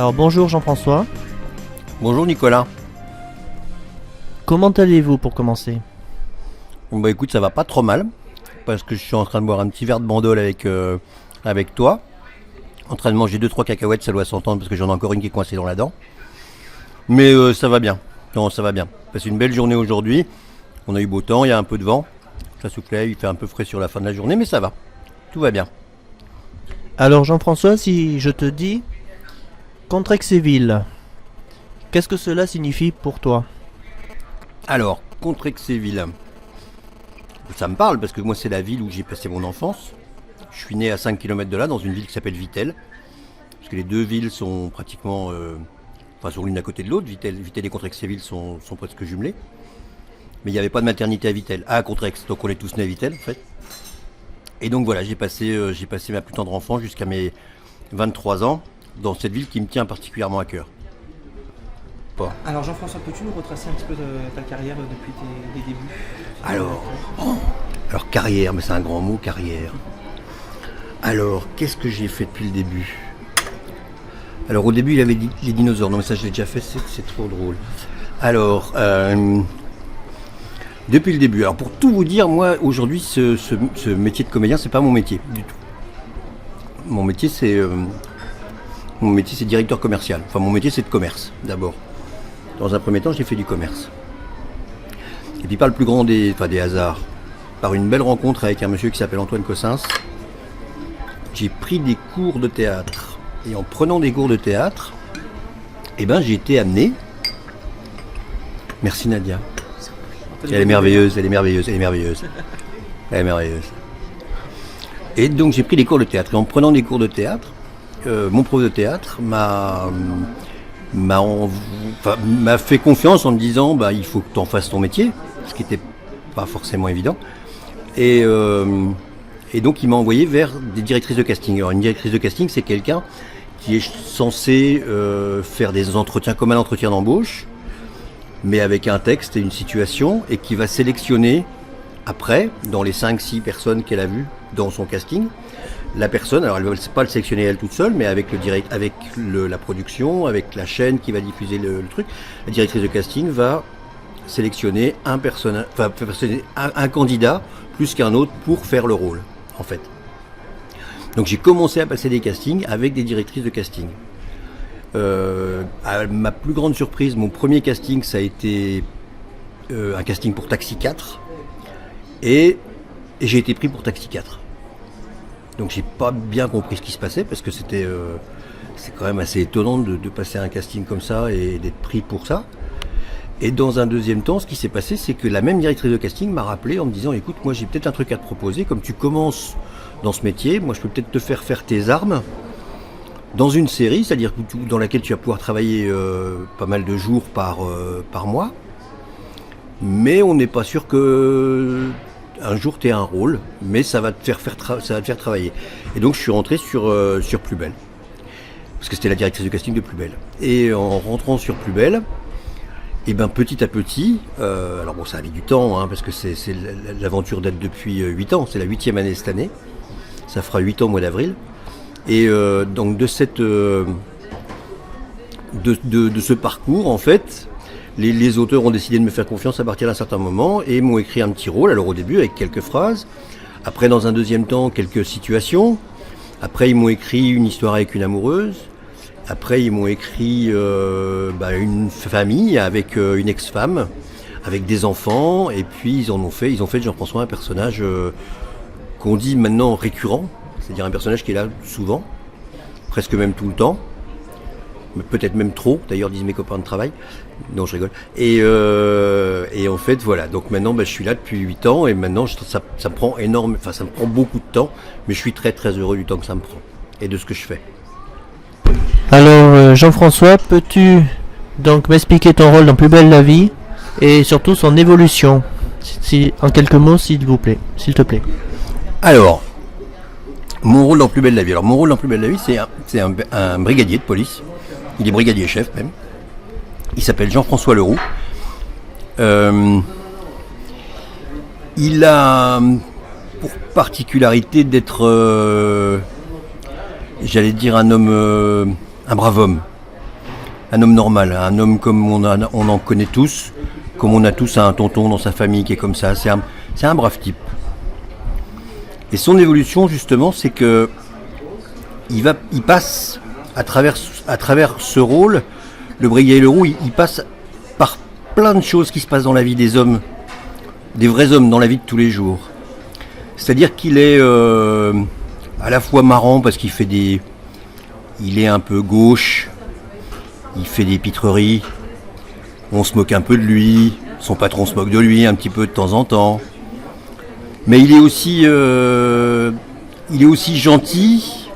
Alors bonjour Jean-François, Bonjour Nicolas. comment allez-vous pour commencer? Bon bah écoute, ça va pas trop mal parce que je suis en train de boire un petit verre de bandol avec toi. En train de manger 2-3 cacahuètes, ça doit s'entendre parce que j'en ai encore une qui est coincée dans la dent. Mais ça va bien. Non, ça va bien. C'est une belle journée aujourd'hui. On a eu beau temps, il y a un peu de vent. Ça soufflait, il fait un peu frais sur la fin de la journée, mais ça va. Tout va bien. Alors Jean-François, si je te dis Contrexéville, qu'est-ce que cela signifie pour toi? Alors, Contrexéville. Ça me parle parce que moi c'est la ville où j'ai passé mon enfance. Je suis né à 5 km de là, dans une ville qui s'appelle Vittel. Parce que les deux villes sont pratiquement, sont l'une à côté de l'autre. Vittel et Contrexéville sont presque jumelées. Mais il n'y avait pas de maternité à Vittel. À Contrex, donc on est tous nés à Vittel en fait. Et donc voilà, j'ai passé ma plus tendre enfance jusqu'à mes 23 ans dans cette ville qui me tient particulièrement à cœur. Alors Jean-François, peux-tu nous retracer un petit peu ta carrière depuis tes débuts? Alors carrière, mais c'est un grand mot, carrière. Alors, qu'est-ce que j'ai fait depuis le début? Alors au début il y avait les dinosaures, non mais ça je l'ai déjà fait, c'est trop drôle. Alors, depuis le début, alors pour tout vous dire, moi aujourd'hui ce métier de comédien c'est pas mon métier du tout. Mon métier c'est directeur commercial, enfin mon métier c'est de commerce d'abord. Dans un premier temps j'ai fait du commerce. Et puis par le plus grand des hasards, par une belle rencontre avec un monsieur qui s'appelle Antoine Cossens, j'ai pris des cours de théâtre. Et en prenant des cours de théâtre, j'ai été amené. Merci Nadia. Elle est merveilleuse. Et donc j'ai pris des cours de théâtre. Et en prenant des cours de théâtre, mon prof de théâtre m'a fait confiance en me disant il faut que tu en fasses ton métier, ce qui n'était pas forcément évident. Et donc il m'a envoyé vers des directrices de casting. Alors une directrice de casting, c'est quelqu'un qui est censé faire des entretiens comme un entretien d'embauche, mais avec un texte et une situation, et qui va sélectionner après, dans les 5-6 personnes qu'elle a vues dans son casting, la personne, alors elle ne va pas le sélectionner elle toute seule, mais avec la production, avec la chaîne qui va diffuser le truc, la directrice de casting va sélectionner un candidat plus qu'un autre pour faire le rôle, en fait. Donc j'ai commencé à passer des castings avec des directrices de casting. À ma plus grande surprise, mon premier casting, ça a été un casting pour Taxi 4, et j'ai été pris pour Taxi 4. Donc j'ai pas bien compris ce qui se passait, parce que c'est quand même assez étonnant de passer un casting comme ça et d'être pris pour ça. Et dans un deuxième temps, ce qui s'est passé, c'est que la même directrice de casting m'a rappelé en me disant écoute, moi j'ai peut-être un truc à te proposer, comme tu commences dans ce métier, moi je peux peut-être te faire tes armes dans une série, c'est-à-dire dans laquelle tu vas pouvoir travailler pas mal de jours par mois, mais on n'est pas sûr que un jour tu aies un rôle, mais ça va te faire travailler. Et donc je suis rentré sur Plus Belle, parce que c'était la directrice de casting de Plus Belle. Et en rentrant sur Plus Belle, petit à petit, alors bon ça a mis du temps, parce que l'aventure date depuis 8 ans, c'est la 8e année cette année, ça fera 8 ans au mois d'avril, et donc de ce parcours en fait, les auteurs ont décidé de me faire confiance à partir d'un certain moment et m'ont écrit un petit rôle, alors au début avec quelques phrases, après dans un deuxième temps quelques situations, après ils m'ont écrit une histoire avec une amoureuse, après ils m'ont écrit une famille avec une ex-femme, avec des enfants, et puis ils ont fait de Jean-François un personnage qu'on dit maintenant récurrent, c'est-à-dire un personnage qui est là souvent, presque même tout le temps, peut-être même trop, d'ailleurs disent mes copains de travail, non je rigole, et en fait voilà, donc maintenant je suis là depuis 8 ans, et maintenant ça me prend ça me prend beaucoup de temps, mais je suis très très heureux du temps que ça me prend, et de ce que je fais. Alors Jean-François, peux-tu donc m'expliquer ton rôle dans Plus Belle la Vie et surtout son évolution, en quelques mots s'il te plaît. Alors, mon rôle dans Plus Belle la Vie. Alors mon rôle dans Plus Belle la Vie, c'est un brigadier de police. Il est brigadier chef même. Il s'appelle Jean-François Leroux. Il a pour particularité d'être, j'allais dire un brave homme. un homme normal, un homme comme on en connaît tous, comme on a tous un tonton dans sa famille qui est comme ça. C'est un brave type. Et son évolution, justement, c'est que il passe à travers ce rôle, le Brigadier Leroux, il passe par plein de choses qui se passent dans la vie des hommes, des vrais hommes dans la vie de tous les jours. C'est-à-dire qu'il est à la fois marrant parce qu'il il est un peu gauche, il fait des pitreries, on se moque un peu de lui, son patron se moque de lui un petit peu de temps en temps. Mais il est aussi gentil,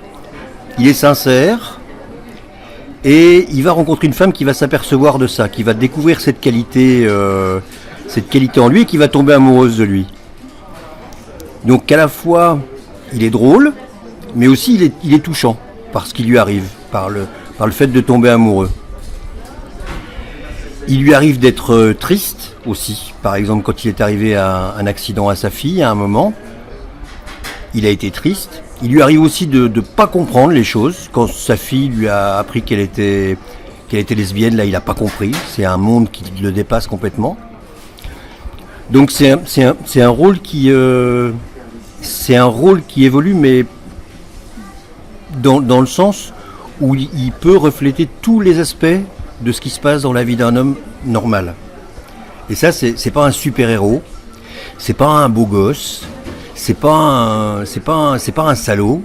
il est sincère, et il va rencontrer une femme qui va s'apercevoir de ça, qui va découvrir cette qualité en lui et qui va tomber amoureuse de lui. Donc à la fois, il est drôle, mais aussi il est touchant par ce qui lui arrive, par le fait de tomber amoureux. Il lui arrive d'être triste aussi. Par exemple, quand il est arrivé à un accident à sa fille, à un moment, il a été triste. Il lui arrive aussi de ne pas comprendre les choses. Quand sa fille lui a appris qu'elle était lesbienne, là, il n'a pas compris. C'est un monde qui le dépasse complètement. Donc c'est un rôle qui évolue, mais dans le sens où il peut refléter tous les aspects de ce qui se passe dans la vie d'un homme normal. Et ça, c'est pas un super-héros, c'est pas un beau gosse, c'est pas un salaud,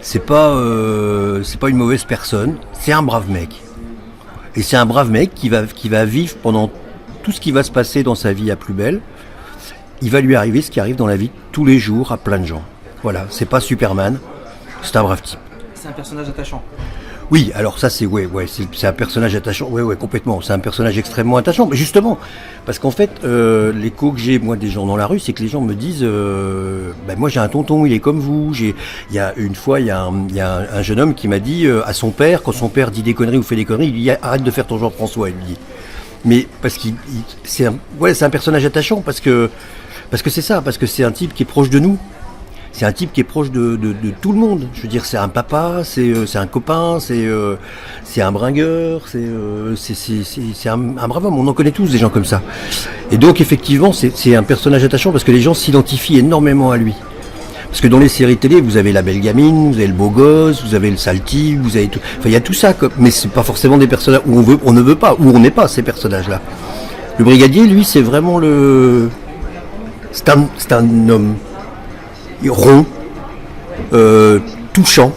c'est pas une mauvaise personne, c'est un brave mec. Et c'est un brave mec qui va vivre pendant tout ce qui va se passer dans sa vie à plus belle. Il va lui arriver ce qui arrive dans la vie de tous les jours à plein de gens. Voilà, c'est pas Superman, c'est un brave type. C'est un personnage attachant. Oui, alors ça c'est un personnage attachant, complètement. C'est un personnage extrêmement attachant, mais justement, parce qu'en fait, l'écho que j'ai moi des gens dans la rue, c'est que les gens me disent, moi j'ai un tonton, il est comme vous. Il y a un jeune homme qui m'a dit à son père, quand son père dit des conneries ou fait des conneries, il lui dit arrête de faire ton Jean-François, il lui dit. Mais parce qu'il c'est un personnage attachant parce que c'est ça, parce que c'est un type qui est proche de nous. C'est un type qui est proche de tout le monde. Je veux dire, c'est un papa, c'est un copain, c'est un bringueur, c'est un brave homme. On en connaît tous des gens comme ça. Et donc effectivement, c'est un personnage attachant parce que les gens s'identifient énormément à lui. Parce que dans les séries télé, vous avez la belle gamine, vous avez le beau gosse, vous avez le sale type, vous avez tout. Enfin, il y a tout ça, mais c'est pas forcément des personnages où on ne veut pas, où on n'est pas ces personnages-là. Le brigadier, lui, c'est vraiment c'est un homme rond, touchant.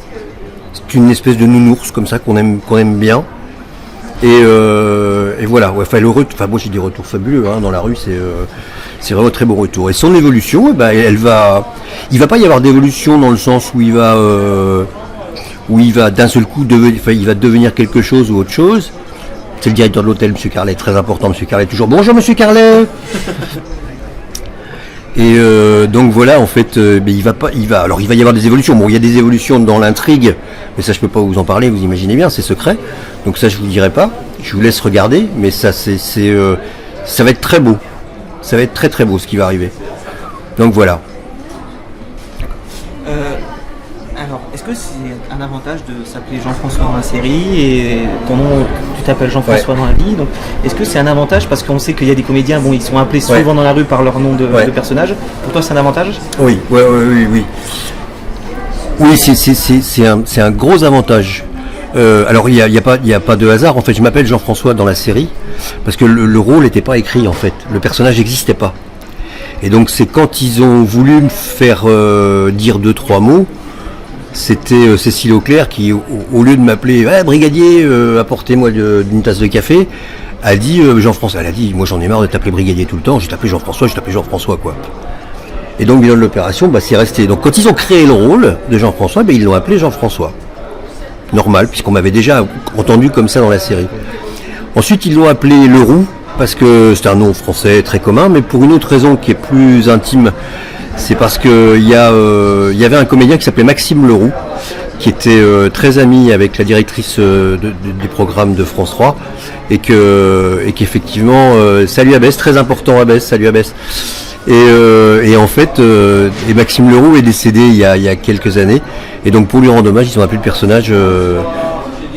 C'est une espèce de nounours comme ça qu'on aime bien. Et voilà. Moi j'ai des retours fabuleux dans la rue. C'est vraiment très beau retour. Et son évolution, il va pas y avoir d'évolution dans le sens où il va d'un seul coup il va devenir quelque chose ou autre chose. C'est le directeur de l'hôtel, M. Carlet, très important. M. Carlet toujours. Bonjour, M. Carlet. Et donc voilà, en fait, il va y avoir des évolutions. Bon, il y a des évolutions dans l'intrigue, mais ça je peux pas vous en parler, vous imaginez bien, c'est secret. Donc ça je vous dirai pas. Je vous laisse regarder, mais ça ça va être très beau. Ça va être très très beau ce qui va arriver. Donc voilà. Alors, est-ce que c'est un avantage de s'appeler Jean-François dans la série et ton nom, tu t'appelles Jean-François dans la vie, donc est-ce que c'est un avantage parce qu'on sait qu'il y a des comédiens, ils sont appelés souvent dans la rue par leur nom de personnage. Pour toi, c'est un avantage ? Oui. Oui, c'est un gros avantage. Alors il y a pas de hasard. En fait, je m'appelle Jean-François dans la série parce que le rôle n'était pas écrit en fait. Le personnage n'existait pas. Et donc c'est quand ils ont voulu me faire dire 2-3 mots. C'était Cécile Auclair qui, au lieu de m'appeler brigadier, apportez-moi une tasse de café, a dit Jean-François. Elle a dit, moi j'en ai marre de t'appeler brigadier tout le temps, je t'appelle Jean-François quoi. Et donc dans l'opération, c'est resté. Donc quand ils ont créé le rôle de Jean-François, ils l'ont appelé Jean-François. Normal, puisqu'on m'avait déjà entendu comme ça dans la série. Ensuite ils l'ont appelé Leroux, parce que c'est un nom français très commun, mais pour une autre raison qui est plus intime. C'est parce que il y avait un comédien qui s'appelait Maxime Leroux, qui était très ami avec la directrice des programmes de France 3, et qu'effectivement, salut Abès, très important Abès, salut Abès. Et en fait, Maxime Leroux est décédé il y a quelques années, et donc pour lui rendre hommage, ils ont appelé le personnage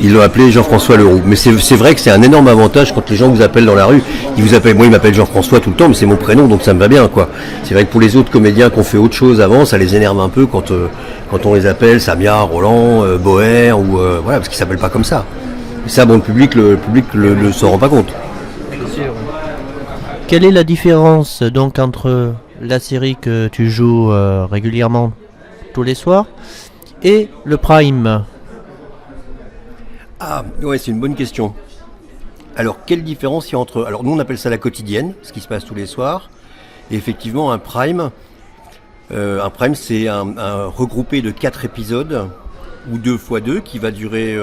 Ils l'ont appelé Jean-François Leroux. Mais c'est vrai que c'est un énorme avantage quand les gens vous appellent dans la rue. Ils vous appellent, moi, ils m'appellent Jean-François tout le temps, mais c'est mon prénom, donc ça me va bien, quoi. C'est vrai que pour les autres comédiens qui ont fait autre chose avant, ça les énerve un peu quand on les appelle Samia, Roland, Boer, ou voilà, parce qu'ils s'appellent pas comme ça. Et ça, bon, le public le s'en rend pas compte. Quelle est la différence donc entre la série que tu joues régulièrement tous les soirs et le Prime? Ah, ouais, c'est une bonne question. Alors, quelle différence il y a entre... Alors, nous, on appelle ça la quotidienne, ce qui se passe tous les soirs. Et effectivement, un Prime, c'est un regroupé de 4 épisodes, ou 2 x 2, qui va durer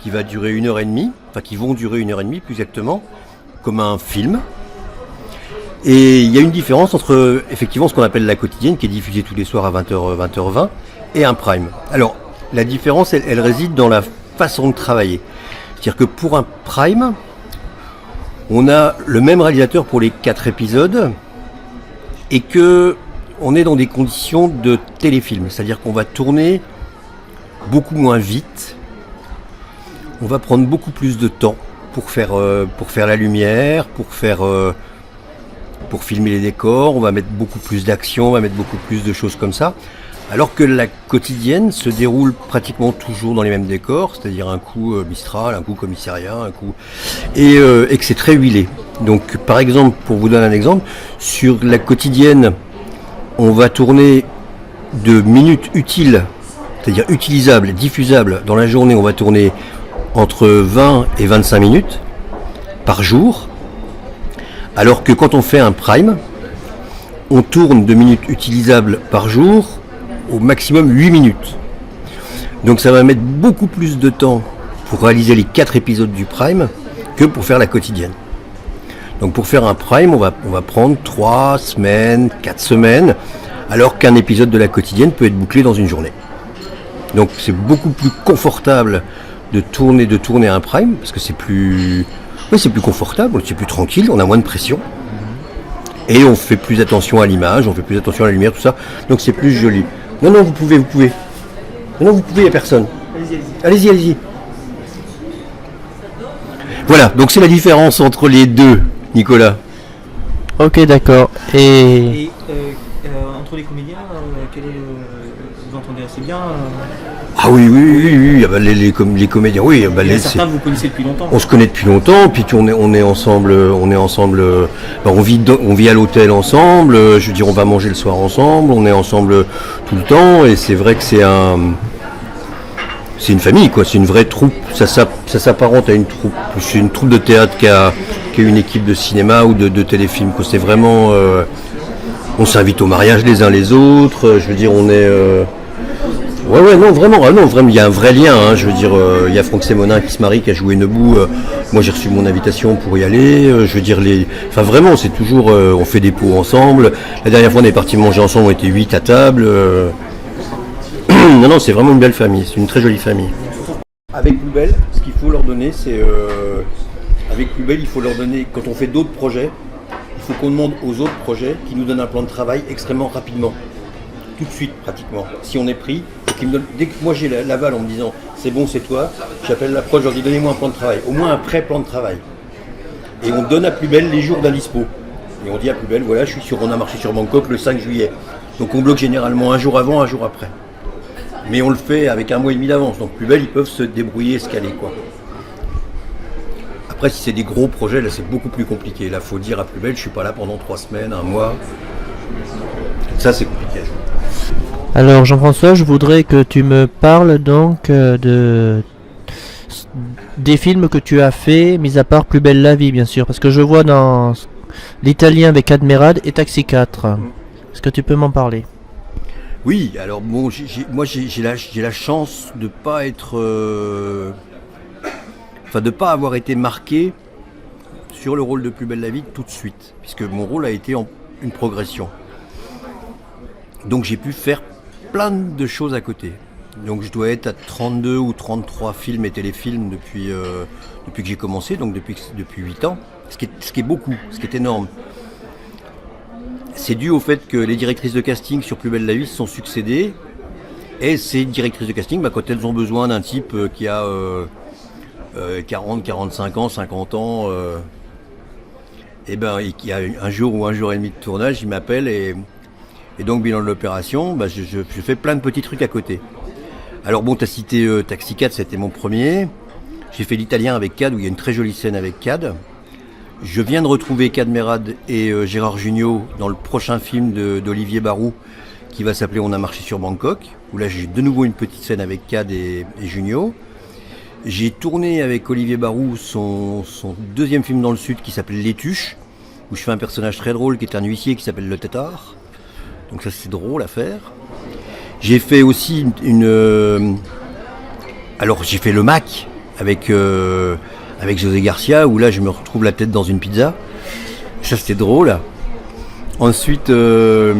1h30, enfin, qui vont durer 1h30, plus exactement, comme un film. Et il y a une différence entre, effectivement, ce qu'on appelle la quotidienne, qui est diffusée tous les soirs à 20h20, et un Prime. Alors, la différence, elle réside dans la façon de travailler. C'est-à-dire que pour un Prime, on a le même réalisateur pour les 4 épisodes et que on est dans des conditions de téléfilm. C'est-à-dire qu'on va tourner beaucoup moins vite, on va prendre beaucoup plus de temps pour faire la lumière, pour filmer les décors, on va mettre beaucoup plus d'action, on va mettre beaucoup plus de choses comme ça. Alors que la quotidienne se déroule pratiquement toujours dans les mêmes décors, c'est-à-dire un coup Mistral, un coup commissariat, un coup... Et que c'est très huilé. Donc par exemple, pour vous donner un exemple, sur la quotidienne, on va tourner de minutes utiles, c'est-à-dire utilisables, diffusables dans la journée, on va tourner entre 20 et 25 minutes par jour. Alors que quand on fait un Prime, on tourne de minutes utilisables par jour au maximum 8 minutes. Donc ça va mettre beaucoup plus de temps pour réaliser les 4 épisodes du Prime que pour faire la quotidienne. Donc pour faire un Prime, on va prendre 3 semaines, 4 semaines, alors qu'un épisode de la quotidienne peut être bouclé dans une journée. Donc c'est beaucoup plus confortable de tourner un Prime, parce que c'est plus confortable, c'est plus tranquille, on a moins de pression. Et on fait plus attention à l'image, on fait plus attention à la lumière, tout ça. Donc c'est plus joli. Non, vous pouvez. Non, vous pouvez, il n'y a personne. Allez-y. Voilà, donc c'est la différence entre les deux, Nicolas. Ok, d'accord. Et entre les comédiens, vous entendez assez bien Ah oui. Ah bah, les comédiens, oui. Bah, il y a certains que vous connaissez depuis longtemps. On se connaît depuis longtemps, puis on est ensemble. Bah, on vit à l'hôtel ensemble. Je veux dire, on va manger le soir ensemble. On est ensemble tout le temps, et c'est vrai que c'est une famille, quoi. C'est une vraie troupe. Ça s'apparente à une troupe. C'est une troupe de théâtre qui a une équipe de cinéma ou de téléfilm, quoi. C'est vraiment. On s'invite au mariage les uns les autres. Je veux dire, on est. Ouais, non, vraiment, il y a un vrai lien, hein. Je veux dire, il y a Franck Sémonin qui se marie, qui a joué Nebou. Moi, j'ai reçu mon invitation pour y aller. Je veux dire, enfin, vraiment, c'est toujours, on fait des pots ensemble. La dernière fois, on est parti manger ensemble, on était 8 à table. Non, c'est vraiment une belle famille, c'est une très jolie famille. Avec Poubelle, ce qu'il faut leur donner, avec Poubelle, il faut leur donner, quand on fait d'autres projets, il faut qu'on demande aux autres projets qui nous donnent un plan de travail extrêmement rapidement. Tout de suite, pratiquement. Si on est pris, dès que moi j'ai l'aval en me disant c'est bon, c'est toi, j'appelle l'approche, je leur dis donnez-moi un plan de travail, au moins un pré-plan de travail. Et on donne à Poubelle les jours d'indispo. Et on dit à Poubelle, voilà, on a marché sur Bangkok le 5 juillet. Donc on bloque généralement un jour avant, un jour après. Mais on le fait avec 1 mois et demi d'avance. Donc Poubelle, ils peuvent se débrouiller, se caler, quoi. Après, si c'est des gros projets, là c'est beaucoup plus compliqué. Là, faut dire à Poubelle, je suis pas là pendant 3 semaines, 1 mois. Ça, c'est compliqué. Alors Jean-François, je voudrais que tu me parles donc des films que tu as fait, mis à part Plus belle la vie, bien sûr, parce que je vois dans l'Italien avec Admirad et Taxi 4. Est-ce que tu peux m'en parler? Oui, alors bon, j'ai la chance de pas être, de pas avoir été marqué sur le rôle de Plus belle la vie tout de suite, puisque mon rôle a été une progression. Donc j'ai pu faire plein de choses à côté. Donc je dois être à 32 ou 33 films et téléfilms depuis que j'ai commencé, donc depuis 8 ans, ce qui est beaucoup, ce qui est énorme. C'est dû au fait que les directrices de casting sur Plus belle la vie se sont succédées, et ces directrices de casting, quand elles ont besoin d'un type qui a 40, 45 ans, 50 ans. Et ben, il y a un jour ou un jour et demi de tournage, il m'appelle et donc, bilan de l'opération, je fais plein de petits trucs à côté. Alors bon, tu as cité Taxi 4, c'était mon premier. J'ai fait l'Italien avec Cad, où il y a une très jolie scène avec Cad. Je viens de retrouver Cad Merad et Gérard Jugnot dans le prochain film d'Olivier Barou, qui va s'appeler On a marché sur Bangkok, où là j'ai de nouveau une petite scène avec Cad et Jugnot. J'ai tourné avec Olivier Barou son deuxième film dans le Sud qui s'appelle Les Tuches, où je fais un personnage très drôle qui est un huissier qui s'appelle Le Tétard. Donc ça c'est drôle à faire. J'ai fait aussi alors j'ai fait le Mac avec José Garcia, où là je me retrouve la tête dans une pizza. Ça c'était drôle. Ensuite là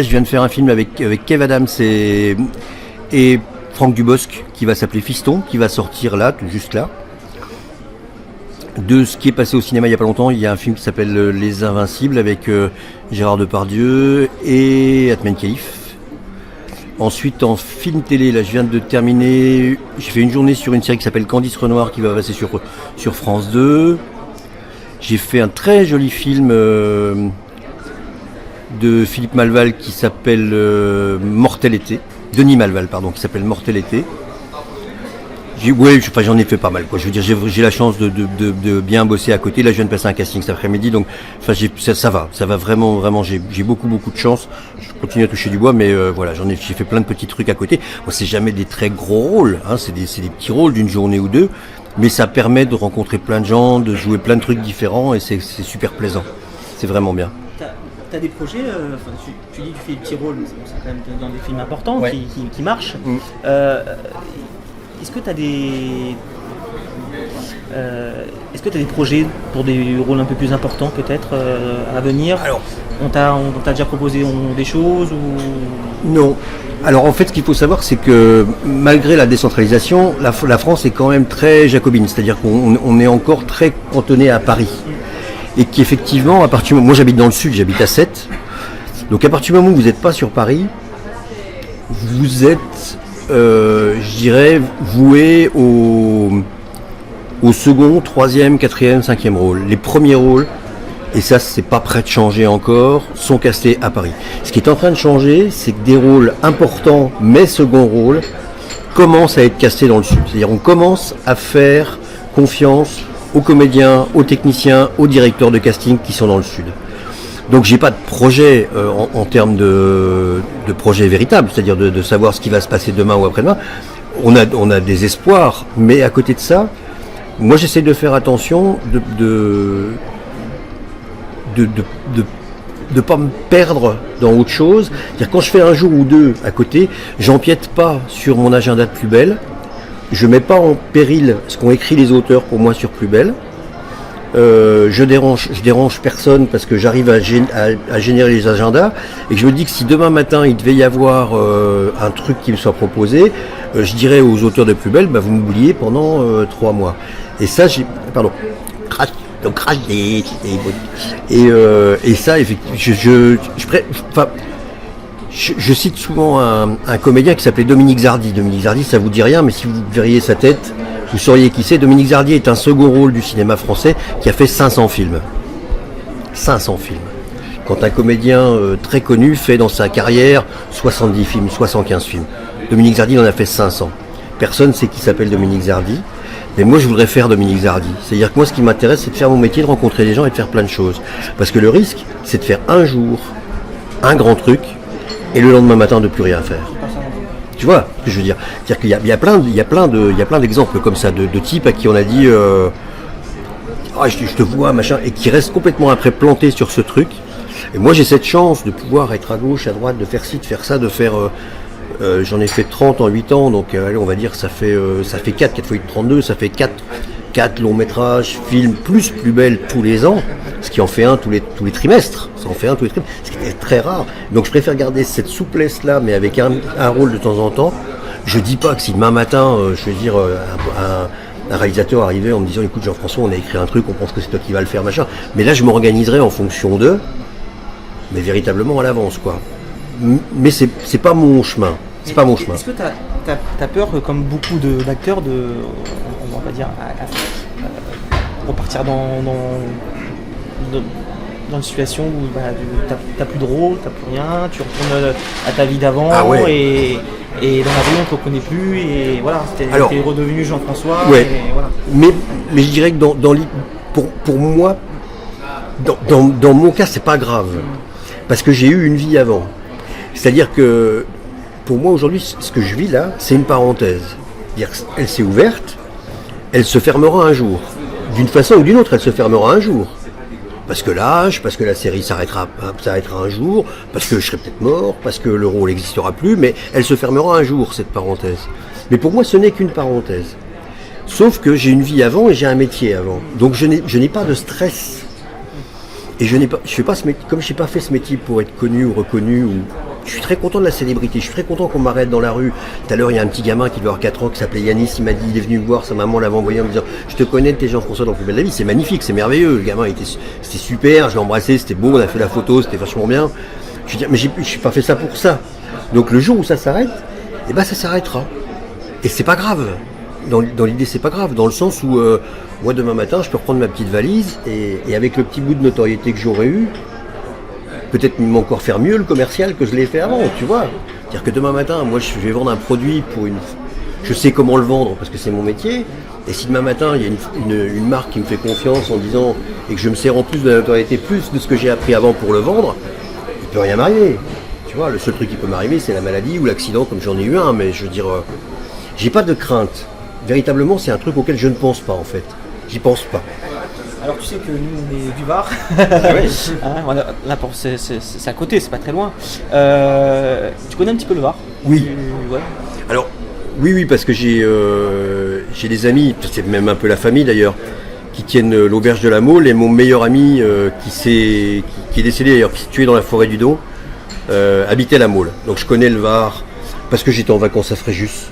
je viens de faire un film avec Kev Adams et Franck Dubosc qui va s'appeler Fiston, qui va sortir là, tout juste là. De ce qui est passé au cinéma il n'y a pas longtemps, il y a un film qui s'appelle Les Invincibles avec Gérard Depardieu et Atmen Khalif. Ensuite en film télé, là je viens de terminer, j'ai fait une journée sur une série qui s'appelle Candice Renoir qui va passer sur France 2. J'ai fait un très joli film de Philippe Malval qui s'appelle Mortel été. Denis Malval, pardon, qui s'appelle Mortel été. J'en ai fait pas mal, quoi. Je veux dire, j'ai la chance de bien bosser à côté. Là, je viens de passer un casting cet après-midi, donc, ça va vraiment. J'ai beaucoup de chance. Je continue à toucher du bois, mais voilà, j'ai fait plein de petits trucs à côté. Bon, c'est jamais des très gros rôles, hein. C'est des petits rôles d'une journée ou deux, mais ça permet de rencontrer plein de gens, de jouer plein de trucs différents, et c'est super plaisant. C'est vraiment bien. T'as des projets, tu dis que tu fais des petits rôles, mais c'est quand même dans des films importants Ouais. qui marchent. Est-ce que tu as des projets pour des rôles un peu plus importants peut-être à venir? Alors, on t'a déjà proposé des choses ou... Non. Alors en fait, ce qu'il faut savoir, c'est que malgré la décentralisation, la France est quand même très jacobine, c'est-à-dire qu'on est encore très cantonné à Paris. Et qu'effectivement, moi j'habite dans le sud, j'habite à Sète, donc à partir du moment où vous n'êtes pas sur Paris, vous êtes, je dirais, voué au second, troisième, quatrième, cinquième rôle. Les premiers rôles, et ça c'est pas prêt de changer encore, sont castés à Paris. Ce qui est en train de changer, c'est que des rôles importants, mais second rôle, commencent à être castés dans le sud. C'est-à-dire on commence à faire confiance aux comédiens, aux techniciens, aux directeurs de casting qui sont dans le sud. Donc j'ai pas de projet en termes de projet véritable, c'est-à-dire de savoir ce qui va se passer demain ou après-demain. On a des espoirs, mais à côté de ça, moi j'essaie de faire attention de pas me perdre dans autre chose. C'est-à-dire quand je fais un jour ou deux à côté, j'empiète pas sur mon agenda de Plus Belle. Je mets pas en péril ce qu'ont écrit les auteurs pour moi sur Plus Belle. Je dérange personne parce que j'arrive à générer les agendas et que je me dis que si demain matin il devait y avoir un truc qui me soit proposé, je dirais aux auteurs de Plus Belle, vous m'oubliez pendant 3 mois. Et ça, et ça, effectivement, je cite souvent un comédien qui s'appelait Dominique Zardi. Dominique Zardi, ça vous dit rien, mais si vous verriez sa tête, vous sauriez qui c'est. Dominique Zardi est un second rôle du cinéma français qui a fait 500 films. 500 films. Quand un comédien très connu fait dans sa carrière 70 films, 75 films. Dominique Zardi en a fait 500. Personne ne sait qui s'appelle Dominique Zardi. Mais moi, je voudrais faire Dominique Zardi. C'est-à-dire que moi, ce qui m'intéresse, c'est de faire mon métier, de rencontrer des gens et de faire plein de choses. Parce que le risque, c'est de faire un jour un grand truc et le lendemain matin de plus rien faire. Tu vois ce que je veux dire? C'est-à-dire qu'il y a plein d'exemples comme ça, de types à qui on a dit je te vois, machin, et qui restent complètement après plantés sur ce truc. Et moi, j'ai cette chance de pouvoir être à gauche, à droite, de faire ci, de faire ça, de faire... j'en ai fait 30 en 8 ans, donc allez, on va dire ça fait 4 fois 8, 32, ça fait 4 longs métrages, films, Plus Belle tous les ans, ce qui en fait un tous les trimestres, ce qui est très rare. Donc je préfère garder cette souplesse-là, mais avec un rôle de temps en temps. Je dis pas que si demain matin, je veux dire, un réalisateur arrivait en me disant écoute Jean-François, on a écrit un truc, on pense que c'est toi qui vas le faire, machin. Mais là je m'organiserai en fonction d'eux, mais véritablement à l'avance, quoi. Mais c'est pas mon chemin. C'est pas mon chemin. Est-ce que tu as peur, comme beaucoup d'acteurs, on va dire, repartir dans une situation où t'as plus de rôle, t'as plus rien, tu retournes à ta vie d'avant et dans la rue on te reconnaît plus et voilà, t'es redevenu Jean-François. Ouais. Et voilà. Mais je dirais que pour moi, dans mon cas, c'est pas grave. Parce que j'ai eu une vie avant. C'est-à-dire que pour moi aujourd'hui, ce que je vis là, c'est une parenthèse. C'est-à-dire elle s'est ouverte, elle se fermera un jour. D'une façon ou d'une autre, elle se fermera un jour. Parce que l'âge, parce que la série s'arrêtera un jour, parce que je serai peut-être mort, parce que le rôle n'existera plus, mais elle se fermera un jour, cette parenthèse. Mais pour moi, ce n'est qu'une parenthèse. Sauf que j'ai une vie avant et j'ai un métier avant. Donc je n'ai pas de stress. Et je fais pas ce métier, comme je n'ai pas fait ce métier pour être connu ou reconnu, je suis très content de la célébrité, je suis très content qu'on m'arrête dans la rue. Tout à l'heure, il y a un petit gamin qui doit avoir 4 ans, qui s'appelait Yanis, il est venu me voir, sa maman l'avait envoyé en me disant « Je te connais, t'es Jean-François dans Plus belle la vie », c'est magnifique, c'est merveilleux, le gamin c'était super, je l'ai embrassé, c'était beau, on a fait la photo, c'était vachement bien. Je veux dire, mais je n'ai pas fait ça pour ça. Donc le jour où ça s'arrête, eh ben ça s'arrêtera. Et c'est pas grave. Dans l'idée, c'est pas grave, dans le sens où moi demain matin, je peux reprendre ma petite valise et avec le petit bout de notoriété que j'aurais eu, peut-être même encore faire mieux le commercial que je l'ai fait avant, tu vois. C'est-à-dire que demain matin, moi je vais vendre un produit je sais comment le vendre parce que c'est mon métier. Et si demain matin il y a une marque qui me fait confiance en disant et que je me sers en plus de la notoriété, plus de ce que j'ai appris avant pour le vendre, il peut rien m'arriver. Tu vois, le seul truc qui peut m'arriver, c'est la maladie ou l'accident, comme j'en ai eu un. Mais je veux dire, j'ai pas de crainte. Véritablement, c'est un truc auquel je ne pense pas en fait. J'y pense pas. Alors tu sais que nous on est du Var, là c'est à côté, c'est pas très loin. Tu connais un petit peu le Var? Oui. Alors oui, parce que j'ai des amis, c'est même un peu la famille d'ailleurs, qui tiennent l'auberge de la Mole, et mon meilleur ami qui est décédé d'ailleurs, qui s'est tué dans la forêt du Don, habitait la Mole. Donc je connais le Var parce que j'étais en vacances à Fréjus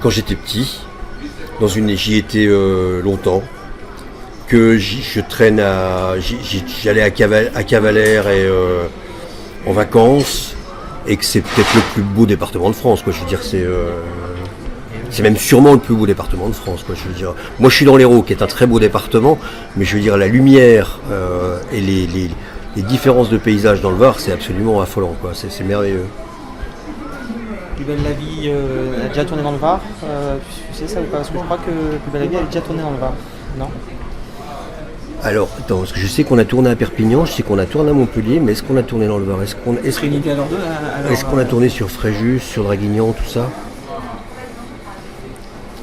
quand j'étais petit. J'y étais longtemps. Que j'allais à Cavalère et en vacances, et que c'est peut-être le plus beau département de France, quoi. Je veux dire, c'est même sûrement le plus beau département de France, quoi. Je veux dire, moi je suis dans l'Hérault, qui est un très beau département, mais je veux dire la lumière et les différences de paysage dans le Var, c'est absolument affolant, quoi. C'est merveilleux. Plus belle la vie a déjà tourné dans le Var, tu sais ça ou pas? Parce que je crois que Plus belle la vie a déjà tourné dans le Var, non? Alors, attends, parce que je sais qu'on a tourné à Perpignan, je sais qu'on a tourné à Montpellier, mais est-ce qu'on a tourné dans le Var? Est-ce qu'on a tourné sur Fréjus, sur Draguignan, tout ça?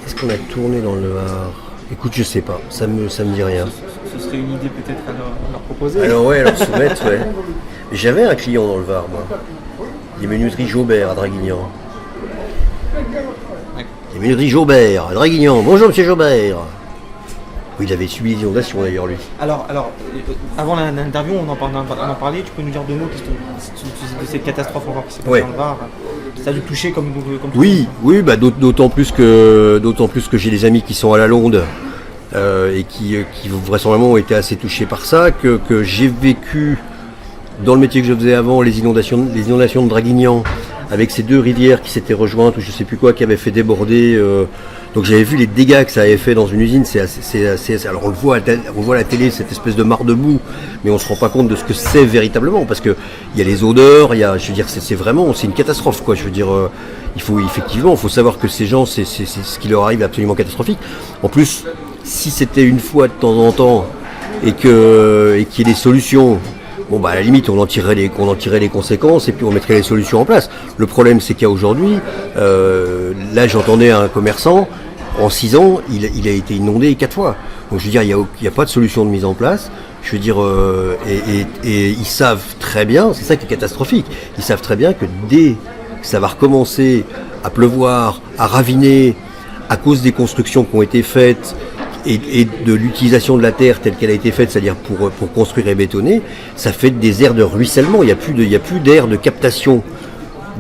Est-ce qu'on a tourné dans le Var? Écoute, je sais pas, ça me dit rien. Ce serait une idée peut-être à leur proposer. Alors soumettre, ouais. J'avais un client dans le Var, moi. Les menuiseries Jaubert à Draguignan. Les menuiseries Jaubert à Draguignan. Bonjour monsieur Jaubert. Oui, il avait subi des inondations d'ailleurs lui. Alors, avant l'interview, on en parlait, tu peux nous dire deux mots de cette catastrophe encore qui s'est passée dans le Var? Ça a dû toucher comme oui, bah, d'autant plus que j'ai des amis qui sont à la Londe et qui vraisemblablement ont été assez touchés par ça, que j'ai vécu dans le métier que je faisais avant les inondations de Draguignan, avec ces deux rivières qui s'étaient rejointes ou je sais plus quoi, qui avaient fait déborder. Donc j'avais vu les dégâts que ça avait fait dans une usine. C'est assez. Alors on voit à la télé cette espèce de mare de boue, mais on se rend pas compte de ce que c'est véritablement, parce que il y a les odeurs, je veux dire, c'est vraiment, c'est une catastrophe, quoi. Je veux dire, il faut savoir que ces gens, c'est ce qui leur arrive est absolument catastrophique. En plus, si c'était une fois de temps en temps et qu'il y ait des solutions. Bon, bah à la limite, on en tirerait les conséquences et puis on mettrait les solutions en place. Le problème, c'est qu'il y a aujourd'hui, là j'entendais un commerçant, en 6 ans, il a été inondé 4 fois. Donc je veux dire, il n'y a pas de solution de mise en place. Je veux dire, et ils savent très bien, c'est ça qui est catastrophique, ils savent très bien que dès que ça va recommencer à pleuvoir, à raviner, à cause des constructions qui ont été faites, et de l'utilisation de la terre telle qu'elle a été faite, c'est-à-dire pour construire et bétonner, ça fait des aires de ruissellement. Il n'y a plus d'aires de captation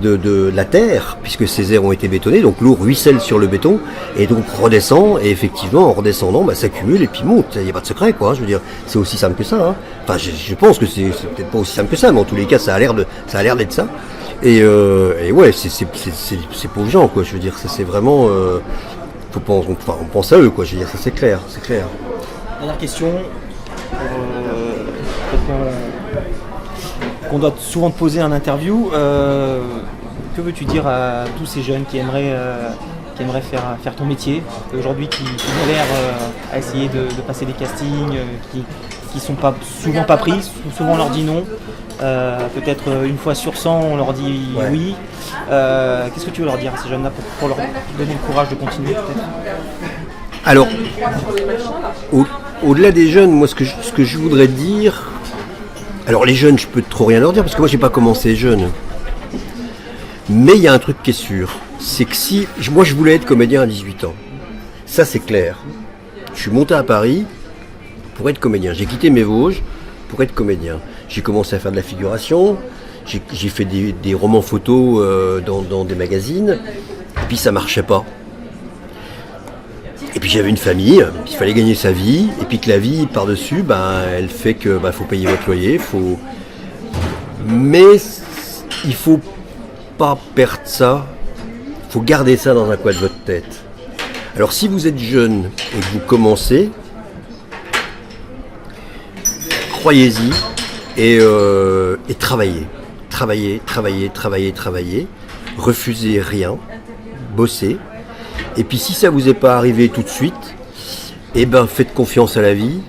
de la terre, puisque ces aires ont été bétonnées, donc l'eau ruisselle sur le béton, et donc redescend, et effectivement, en redescendant, bah, s'accumule et puis monte. Il n'y a pas de secret, quoi. Je veux dire, c'est aussi simple que ça. Hein. Enfin, je pense que c'est peut-être pas aussi simple que ça, mais en tous les cas, ça a l'air d'être ça. Et ouais, c'est pour les gens, quoi. Je veux dire, ça c'est vraiment. On pense à eux, quoi. Je veux dire, ça c'est clair, c'est clair. Dernière question. Qu'on doit souvent te poser en interview. Que veux-tu dire à tous ces jeunes qui aimeraient faire ton métier, aujourd'hui qui galèrent à essayer de passer des castings, qui sont souvent pas pris, souvent on leur dit non, peut-être une fois sur 100 on leur dit oui. Qu'est-ce que tu veux leur dire à ces jeunes-là pour leur donner le courage de continuer peut-être? Alors, au-delà des jeunes, moi ce que je voudrais dire, alors les jeunes je peux trop rien leur dire parce que moi j'ai pas commencé jeune. Mais il y a un truc qui est sûr, c'est que moi je voulais être comédien à 18 ans, ça c'est clair. Je suis monté à Paris pour être comédien, j'ai quitté mes Vosges pour être comédien. J'ai commencé à faire de la figuration, j'ai fait des romans photos dans des magazines, et puis ça marchait pas. Et puis j'avais une famille, il fallait gagner sa vie, et puis que la vie par-dessus, elle fait que faut payer votre loyer, mais il faut pas perdre ça, il faut garder ça dans un coin de votre tête. Alors si vous êtes jeune et que vous commencez, croyez-y et travaillez. Travaillez, refusez rien, bossez. Et puis si ça vous est pas arrivé tout de suite, faites confiance à la vie,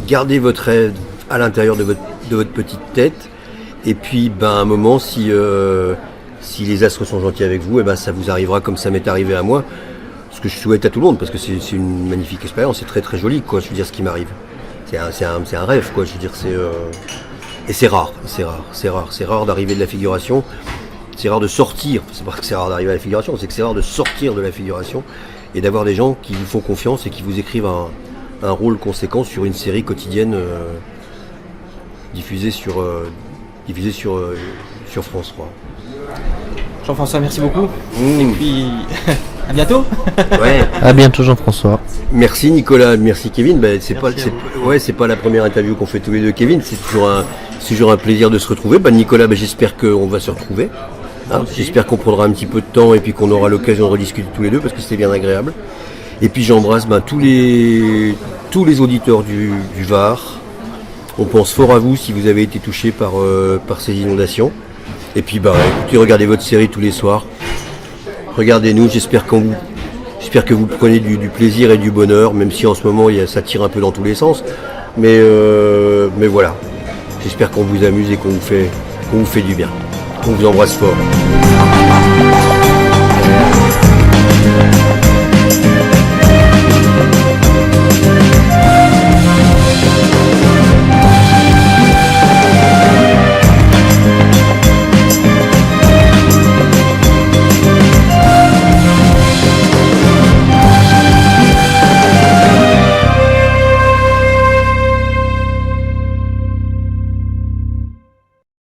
gardez votre rêve à l'intérieur de votre petite tête, et puis à un moment si les astres sont gentils avec vous, ça vous arrivera comme ça m'est arrivé à moi. Ce que je souhaite à tout le monde, parce que c'est une magnifique expérience, c'est très très joli, quoi. Je veux dire, ce qui m'arrive, c'est un rêve, quoi. Je veux dire, et c'est rare d'arriver de la figuration, c'est rare de sortir. C'est pas que c'est rare d'arriver à la figuration, c'est que c'est rare de sortir de la figuration et d'avoir des gens qui vous font confiance et qui vous écrivent un rôle conséquent sur une série quotidienne diffusée sur France 3. Jean-François, merci beaucoup. Et puis, à bientôt. Ouais. À bientôt Jean-François. Merci Nicolas, merci Kevin. C'est pas la première interview qu'on fait tous les deux, Kevin. C'est toujours un plaisir de se retrouver. Nicolas, j'espère qu'on va se retrouver. J'espère qu'on prendra un petit peu de temps et puis qu'on aura l'occasion de rediscuter tous les deux parce que c'était bien agréable. Et puis j'embrasse tous les auditeurs du Var. On pense fort à vous si vous avez été touchés par ces inondations. Et puis écoutez, regardez votre série tous les soirs. Regardez-nous, j'espère que vous prenez du plaisir et du bonheur, même si en ce moment ça tire un peu dans tous les sens. Mais voilà, j'espère qu'on vous amuse et qu'on vous fait du bien. On vous embrasse fort.